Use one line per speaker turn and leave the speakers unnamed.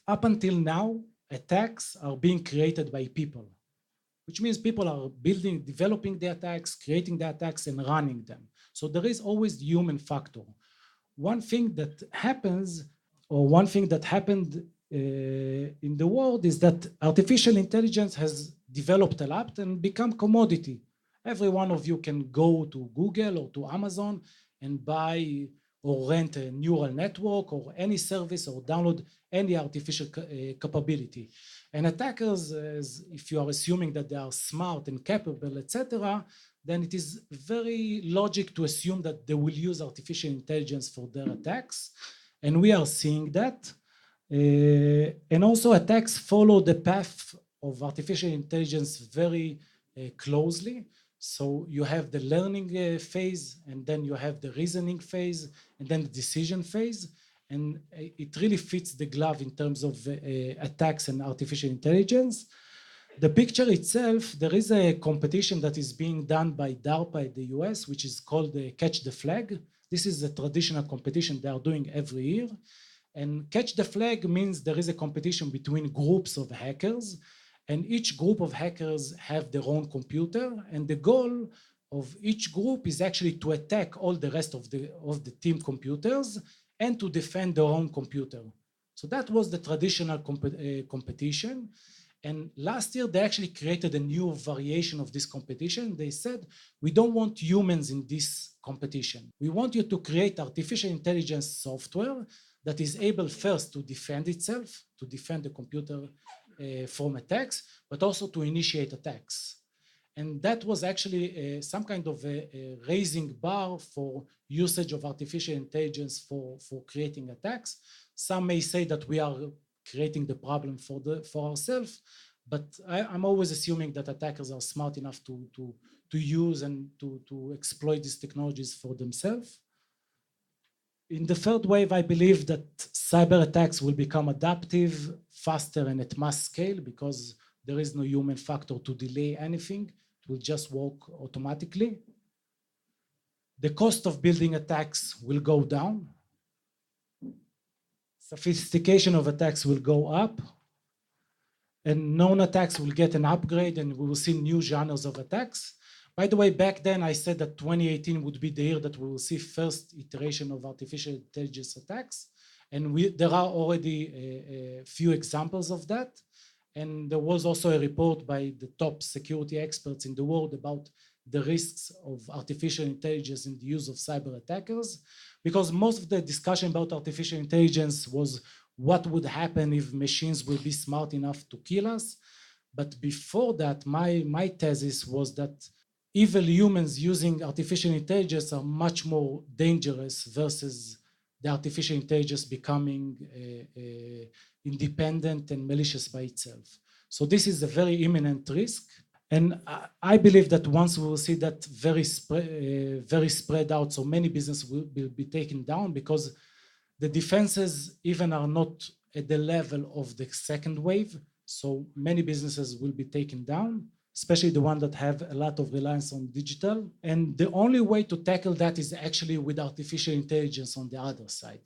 up until now, attacks are being created by people, which means people are developing the attacks, creating the attacks, and running them. So there is always the human factor. One thing that happens, or one thing that happened in the world, is that artificial intelligence has developed a lot and become commodity. Every one of you can go to Google or to Amazon and buy or rent a neural network or any service or download any artificial capability. And attackers, if you are assuming that they are smart and capable, etc., then it is very logic to assume that they will use artificial intelligence for their attacks. And we are seeing that. And also attacks follow the path of artificial intelligence very closely. So you have the learning phase, and then you have the reasoning phase, and then the decision phase. And it really fits the glove in terms of attacks and artificial intelligence. The picture itself, there is a competition that is being done by DARPA in the US, which is called Catch the Flag. This is a traditional competition they are doing every year. And Catch the Flag means there is a competition between groups of hackers, and each group of hackers have their own computer, and the goal of each group is actually to attack all the rest of the team computers and to defend their own computer. So that was the traditional competition. And last year, they actually created a new variation of this competition. They said, we don't want humans in this competition. We want you to create artificial intelligence software that is able first to defend itself, to defend the computer from attacks, but also to initiate attacks. And that was actually some kind of a raising bar for usage of artificial intelligence for creating attacks. Some may say that we are creating the problem for ourselves, but I'm always assuming that attackers are smart enough to use and to exploit these technologies for themselves. In the third wave, I believe that cyber attacks will become adaptive, faster, and at mass scale, because there is no human factor to delay anything. It will just work automatically. The cost of building attacks will go down. Sophistication of attacks will go up, and known attacks will get an upgrade, and we will see new genres of attacks. By the way, back then I said that 2018 would be the year that we will see first iteration of artificial intelligence attacks, and there are already a few examples of that. And there was also a report by the top security experts in the world about the risks of artificial intelligence in the use of cyber attackers, because most of the discussion about artificial intelligence was what would happen if machines will be smart enough to kill us. But before that, my thesis was that evil humans using artificial intelligence are much more dangerous versus the artificial intelligence becoming independent and malicious by itself. So this is a very imminent risk. And I believe that once we will see that very spread out, so many businesses will be taken down, because the defenses even are not at the level of the second wave. So many businesses will be taken down, especially the ones that have a lot of reliance on digital. And the only way to tackle that is actually with artificial intelligence on the other side.